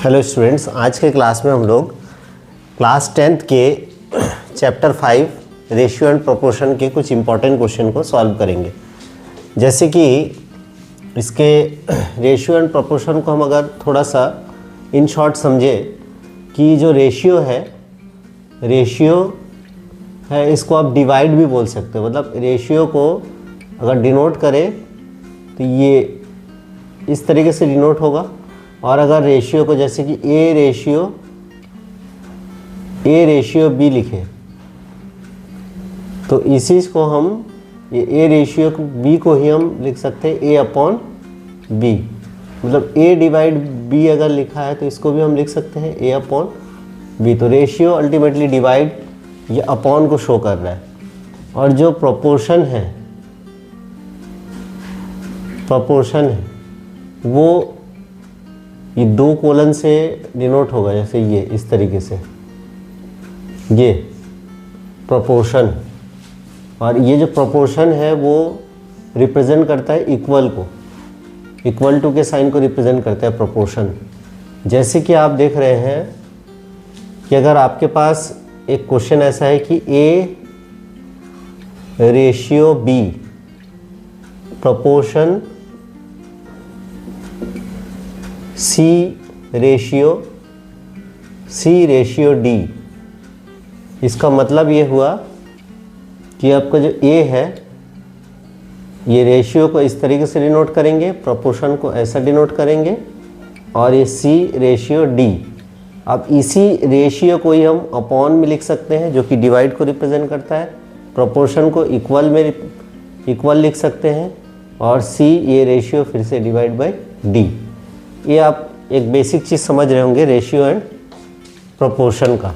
Hello students, आज के class में हम लोग क्लास 10th के चैप्टर 5 रेशियो एंड प्रोपोर्शन के कुछ इंपॉर्टेंट क्वेश्चन को सॉल्व करेंगे। जैसे कि इसके रेशियो एंड प्रोपोर्शन को हम अगर थोड़ा सा इन शॉर्ट समझे कि जो रेशियो है इसको आप डिवाइड भी बोल सकते हो। मतलब रेशियो को अगर डिनोट करें तो ये इस तरीके से डिनोट होगा, और अगर रेशियो को जैसे कि ए रेशियो बी लिखें तो इसी को हम ये ए रेशियो बी को ही हम लिख सकते हैं ए अपॉन बी। मतलब ए डिवाइड बी अगर लिखा है तो इसको भी हम लिख सकते हैं ए अपॉन बी। तो रेशियो अल्टीमेटली डिवाइड ये अपॉन को शो कर रहा है, और जो प्रोपोर्शन है वो ये दो कोलन से डिनोट होगा। जैसे ये इस तरीके से ये प्रोपोर्शन, और ये जो प्रोपोर्शन है वो रिप्रेजेंट करता है इक्वल को, इक्वल टू के साइन को रिप्रेजेंट करता है प्रोपोर्शन। जैसे कि आप देख रहे हैं कि अगर आपके पास एक क्वेश्चन ऐसा है कि A ratio B proportion C ratio D, इसका मतलब ये हुआ कि आपका जो ए है ये रेशियो को इस तरीके से डिनोट करेंगे, प्रोपोर्शन को ऐसा डिनोट करेंगे, और ये सी रेशियो डी। अब इसी रेशियो को ही हम अपॉन में लिख सकते हैं जो कि डिवाइड को रिप्रेजेंट करता है, प्रोपोर्शन को इक्वल लिख सकते हैं, और सी ये रेशियो फिर से डिवाइड बाय डी। ये आप एक बेसिक चीज़ समझ रहे होंगे रेशियो एंड प्रोपोर्शन का।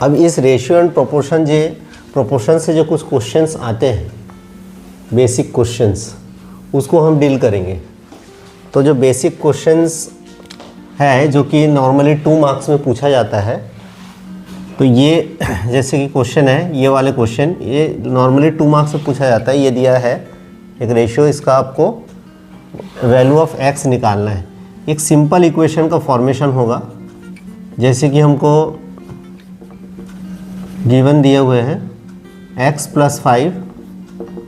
अब इस रेशियो एंड प्रोपोर्शन से जो कुछ क्वेश्चंस आते हैं, बेसिक क्वेश्चंस, उसको हम डील करेंगे। तो जो बेसिक क्वेश्चंस है जो कि नॉर्मली 2 मार्क्स में पूछा जाता है, तो ये जैसे कि क्वेश्चन है, ये वाले क्वेश्चन ये नॉर्मली 2 मार्क्स में पूछा जाता है। ये दिया है एक रेशियो, इसका आपको वैल्यू ऑफ एक्स निकालना है। एक सिंपल इक्वेशन का फॉर्मेशन होगा, जैसे कि हमको गिवन दिए हुए हैं x + 5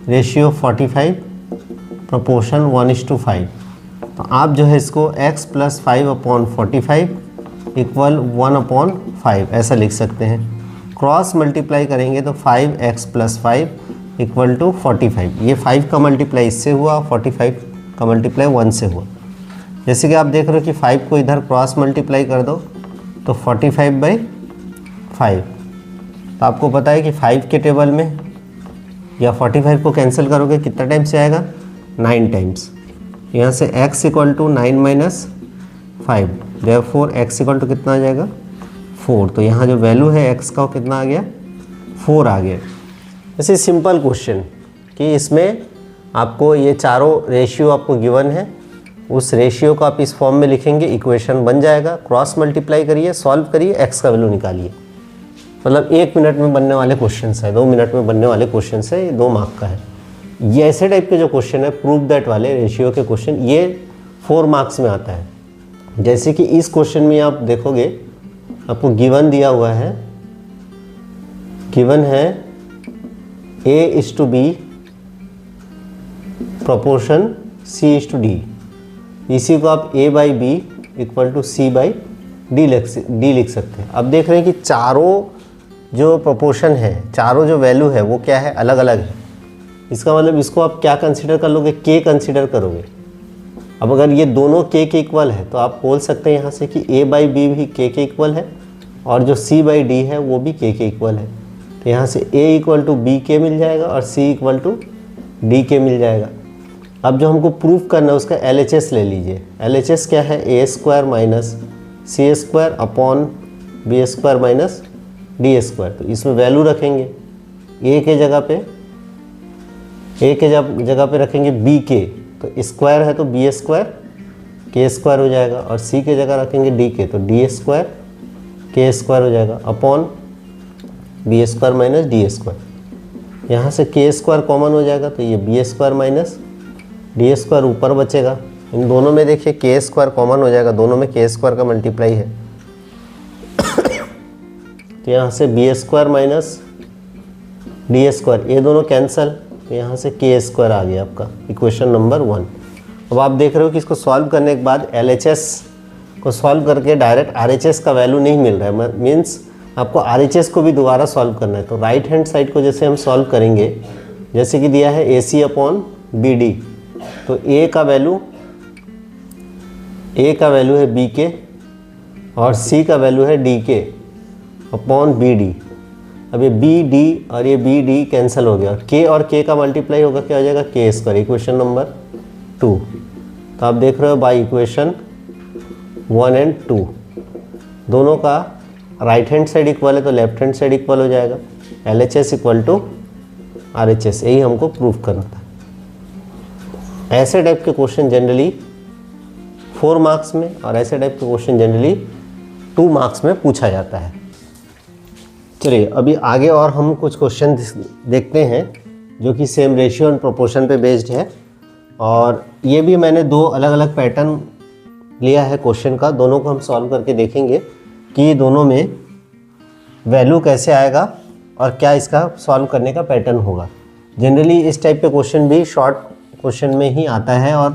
रेशियो 45 प्रोपोर्शन 1:5। तो आप जो है इसको x + 5 अपॉन 45 इक्वल 1/5 ऐसा लिख सकते हैं। क्रॉस मल्टीप्लाई करेंगे तो 5x + 5 इक्वल टू 45। ये 5 का मल्टीप्लाई इससे हुआ, 45 का मल्टीप्लाई 1 से हुआ। जैसे कि आप देख रहे हो कि 5 को इधर क्रॉस मल्टीप्लाई कर दो तो 45/5। तो आपको पता है कि 5 के टेबल में या 45 को कैंसिल करोगे कितना टाइम से आएगा, 9 टाइम्स। यहाँ से x equal to 9 - 5, therefore x equal to कितना आ जाएगा, 4। तो यहाँ जो वैल्यू है x का वो कितना आ गया, 4 आ गया। ऐसे सिंपल क्वेश्चन कि इसमें आपको ये चारों रेशियो आपको गिवन है, उस रेशियो को आप इस फॉर्म में लिखेंगे, इक्वेशन बन जाएगा। क्रॉस मल्टीप्लाई करिए, सॉल्व करिए, x का वैल्यू निकालिए। मतलब 1 मिनट में बनने वाले क्वेश्चन है, 2 मिनट में बनने वाले क्वेश्चन है, ये 2 मार्क का है। ये ऐसे टाइप के जो क्वेश्चन है प्रूव दैट वाले रेशियो के क्वेश्चन, ये 4 मार्क्स में आता है। जैसे कि इस क्वेश्चन में आप देखोगे आपको गिवन दिया हुआ है, गिवन है a:b प्रोपोर्शन c:d। इसी को आप a/b इक्वल टू c/d लिख सकते हैं। अब देख रहे हैं कि चारों जो प्रोपोर्शन है, चारों जो वैल्यू है वो क्या है, अलग अलग है। इसका मतलब इसको आप क्या कंसीडर कर लोगे, k कंसीडर करोगे। अब अगर ये दोनों k के इक्वल है तो आप बोल सकते हैं यहाँ से कि a/b भी k के इक्वल है, और जो c/d है वो भी k के इक्वल है। तो यहाँ से a इक्वल टू bk मिल जाएगा और c इक्वल टू dk मिल जाएगा। अब जो हमको प्रूफ करना है उसका LHS ले लीजिए। LHS क्या है, a² - c² upon b² - d²। तो इसमें वैल्यू रखेंगे, a के जगह पे रखेंगे bk, तो स्क्वायर है तो b² k² हो जाएगा, और c के जगह रखेंगे dk तो d² k² हो जाएगा अपॉन b² - d²। यहाँ से k² कॉमन हो जाएगा तो ये b² - d² ऊपर बचेगा, इन दोनों में देखिए के स्क्वायर कॉमन हो जाएगा, दोनों में के स्क्वायर का मल्टीप्लाई है। तो यहाँ से B square minus D square, ये दोनों कैंसल, तो यहाँ से के स्क्वायर आ गया आपका इक्वेशन नंबर 1। अब आप देख रहे हो कि इसको सॉल्व करने के बाद LHS को सॉल्व करके डायरेक्ट RHS का वैल्यू नहीं मिल रहा है, मीन्स आपको RHS को भी दोबारा सॉल्व करना है। तो राइट हैंड साइड को जैसे हम सॉल्व करेंगे, जैसे कि दिया है AC अपॉन BD, तो A का वैल्यू है B के और C का वैल्यू है D के अपॉन BD। अब ये BD और ये BD कैंसिल हो गया, K और K का मल्टीप्लाई होगा, क्या हो जाएगा के स्क्वायर, इक्वेशन नंबर 2। तो आप देख रहे हो बाई इक्वेशन 1 एंड 2 दोनों का राइट हैंड साइड इक्वल है तो लेफ्ट हैंड साइड इक्वल हो जाएगा। LHS इक्वल टू RHS, यही हमको प्रूव करना था। ऐसे टाइप के क्वेश्चन जनरली 4 मार्क्स में और ऐसे टाइप के क्वेश्चन जनरली 2 मार्क्स में पूछा जाता है। चलिए अभी आगे और हम कुछ क्वेश्चन देखते हैं जो कि सेम रेशियो एंड प्रोपोर्शन पे बेस्ड है, और ये भी मैंने 2 अलग अलग पैटर्न लिया है क्वेश्चन का, दोनों को हम सॉल्व करके देखेंगे कि दोनों में वैल्यू कैसे आएगा और क्या इसका सॉल्व करने का पैटर्न होगा। जनरली इस टाइप के क्वेश्चन भी शॉर्ट क्वेश्चन में ही आता है और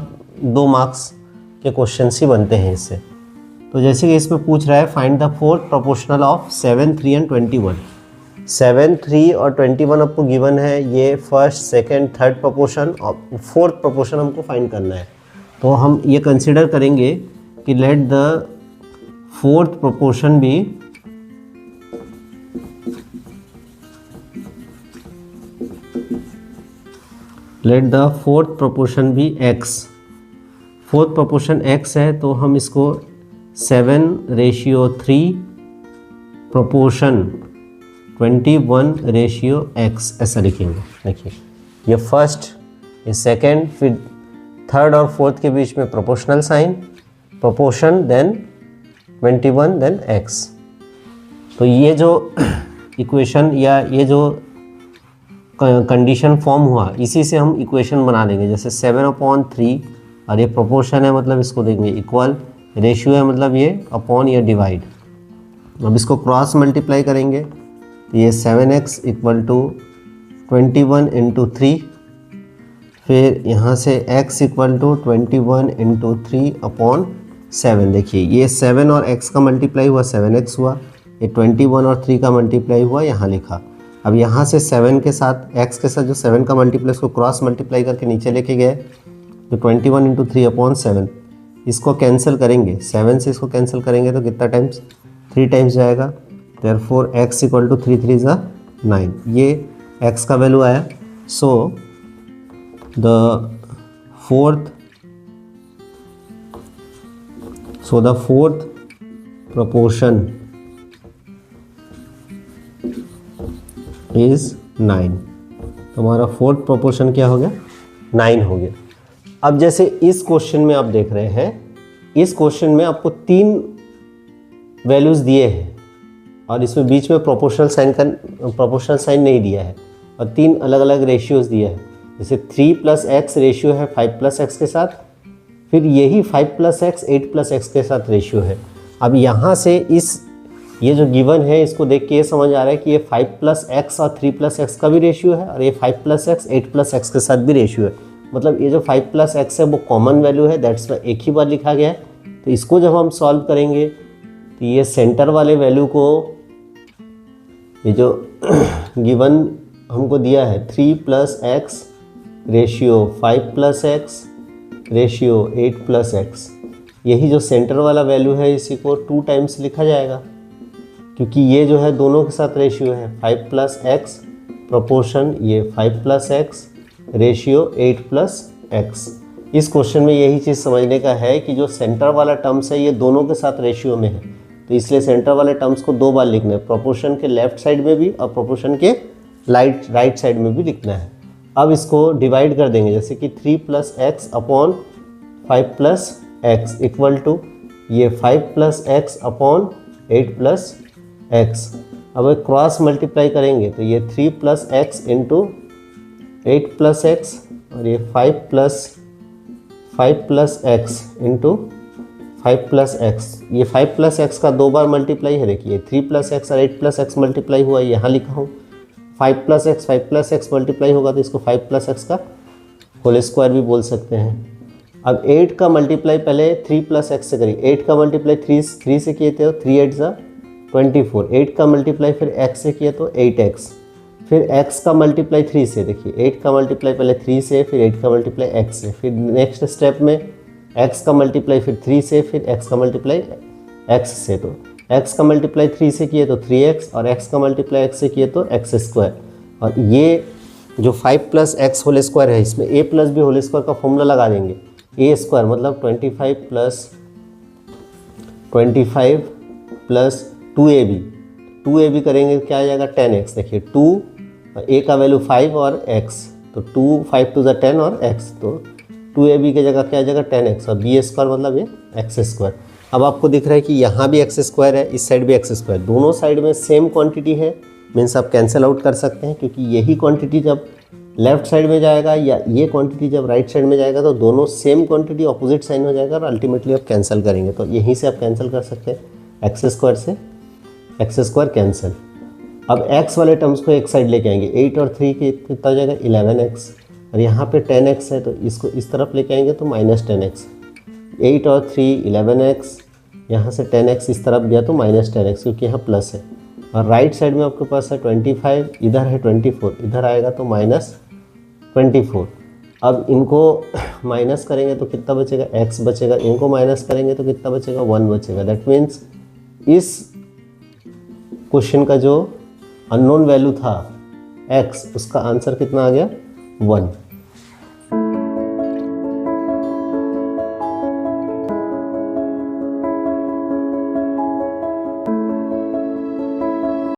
2 मार्क्स के क्वेश्चन ही बनते हैं इससे। तो जैसे कि इसमें पूछ रहा है find the fourth proportional of 7, 3 and 21। 7, 3 और 21 आपको गिवन है, ये फर्स्ट, सेकंड, थर्ड प्रोपोर्शन और फोर्थ प्रोपोर्शन हमको फाइंड करना है। तो हम ये कंसिडर करेंगे कि let the fourth proportion be x। Fourth proportion x है तो हम इसको 7:3 प्रोपोर्शन 21:x ऐसा लिखेंगे। देखिए ये फर्स्ट, ये सेकंड, फिर थर्ड और फोर्थ के बीच में proportional sign, proportion, then 21, then x। तो ये जो इक्वेशन या ये जो कंडीशन फॉर्म हुआ, इसी से हम इक्वेशन बना देंगे। जैसे 7/3 और ये प्रोपोर्शन है मतलब इसको देंगे इक्वल, रेशियो है मतलब ये अपॉन या डिवाइड। अब इसको क्रॉस मल्टीप्लाई करेंगे तो ये 7x इक्वल टू 21 × 3, फिर यहाँ से x इक्वल टू 21 × 3/7। देखिए ये 7 और x का मल्टीप्लाई हुआ 7x हुआ, ये 21 और 3 का मल्टीप्लाई हुआ यहाँ लिखा। अब यहाँ से 7 के साथ x के साथ जो 7 का मल्टीप्लाई उसको क्रॉस मल्टीप्लाई करके नीचे लेके गए, तो 21 × 3/7 इसको कैंसिल करेंगे, 7 से इसको कैंसिल करेंगे तो कितना टाइम्स, 3 टाइम्स जाएगा। देयरफॉर x इक्वल टू 3 3 = 9, ये x का वैल्यू आया। So the fourth proportion is 9। तो हमारा फोर्थ प्रोपोर्शन क्या हो गया, 9 हो गया। अब जैसे इस क्वेश्चन में आप देख रहे हैं, इस क्वेश्चन में आपको 3 वैल्यूज़ दिए हैं और इसमें बीच में प्रोपोर्शनल साइन नहीं दिया है, और 3 अलग अलग रेशियोज़ दिया है। जैसे 3 + x रेशियो है 5 + x के साथ, फिर यही 5 + x 8 + x के साथ रेशियो है। अब यहाँ से ये जो गिवन है इसको देख के ये समझ आ रहा है कि ये 5 + x और 3 + x का भी रेशियो है, और ये 5 + x 8 + x के साथ भी रेशियो है। मतलब ये जो 5 + x है वो कॉमन वैल्यू है, दैट्स वाई एक ही बार लिखा गया है। तो इसको जब हम सॉल्व करेंगे तो ये सेंटर वाले वैल्यू को, ये जो गिवन हमको दिया है 3 + x ratio 5 + x ratio 8 + x, यही जो सेंटर वाला वैल्यू है इसी को 2 टाइम्स लिखा जाएगा, क्योंकि ये जो है दोनों के साथ रेशियो है। 5 + x प्रोपोर्शन ये 5 + x रेशियो 8 + x। इस क्वेश्चन में यही चीज़ समझने का है कि जो सेंटर वाला टर्म्स है ये दोनों के साथ रेशियो में है, तो इसलिए सेंटर वाले टर्म्स को 2 बार लिखना है, प्रोपोर्शन के लेफ्ट साइड में भी और प्रोपोर्शन के राइट साइड में भी लिखना है। अब इसको डिवाइड कर देंगे, जैसे कि 3 + x upon 5 + x equal to ये 5 + x अपॉन 8 + x। अब क्रॉस मल्टीप्लाई करेंगे तो ये 3 + x × 8 + x और ये 5 + 5 plus x into 5 plus x, ये 5 प्लस एक्स का 2 बार मल्टीप्लाई है, देखिए 3 प्लस एक्स और 8 प्लस एक्स मल्टीप्लाई हुआ है, यहाँ लिखा हूँ 5 प्लस एक्स मल्टीप्लाई होगा तो इसको 5 प्लस एक्स का होल स्क्वायर भी बोल सकते हैं। अब 8 का मल्टीप्लाई पहले 3 प्लस एक्स से करिए, 8 का मल्टीप्लाई 3 से किए थे तो 3 8 ज़ा 24, 8 का मल्टीप्लाई फिर x से किया तो 8x, फिर x का मल्टीप्लाई 3 से, देखिए 8 का मल्टीप्लाई पहले 3 से, फिर 8 का मल्टीप्लाई x से, फिर नेक्स्ट स्टेप में x का मल्टीप्लाई फिर 3 से, फिर x का मल्टीप्लाई x से, तो x का मल्टीप्लाई 3 से किए तो 3x और x का मल्टीप्लाई x से किए तो x स्क्वायर। और ये जो 5 प्लस एक्स होल स्क्वायर है इसमें a plus b whole square का फॉर्मूला लगा देंगे, ए स्क्वायर मतलब 25 प्लस 2ab करेंगे क्या आ जाएगा 10x, देखिए 2 a का वैल्यू 5 और x, तो 2 5 टू द 10 और x, तो 2ab की जगह क्या आ जाएगा 10x और b स्क्वायर मतलब ये x स्क्वायर। अब आपको दिख रहा है कि यहाँ भी x स्क्वायर है, इस साइड भी x स्क्वायर, दोनों साइड में सेम क्वांटिटी है, मीन्स आप कैंसिल आउट कर सकते हैं, क्योंकि यही क्वांटिटी जब लेफ्ट साइड में जाएगा या ये क्वांटिटी जब राइट साइड में जाएगा तो दोनों सेम क्वांटिटी ऑपोजिट साइन हो जाएगा और अल्टीमेटली आप कैंसिल करेंगे, तो यहीं से आप कैंसिल कर सकते हैं एक्स स्क्वायर से एक्स स्क्वायर कैंसिल। अब x वाले टर्म्स को एक साइड लेके आएंगे, 8 और 3 की कितना हो जाएगा 11x, और यहाँ पे 10x है तो इसको इस तरफ लेके आएंगे तो माइनस 10x, 8 और 3 11x, यहाँ से 10x इस तरफ गया तो माइनस 10x क्योंकि यहाँ प्लस है, और राइट साइड में आपके पास है 25, इधर है 24, इधर आएगा तो माइनस 24। अब इनको माइनस करेंगे तो कितना बचेगा x बचेगा, इनको माइनस करेंगे तो कितना बचेगा 1 बचेगा। दैट मीन्स इस क्वेश्चन का जो अननोन वैल्यू था x, उसका आंसर कितना आ गया 1।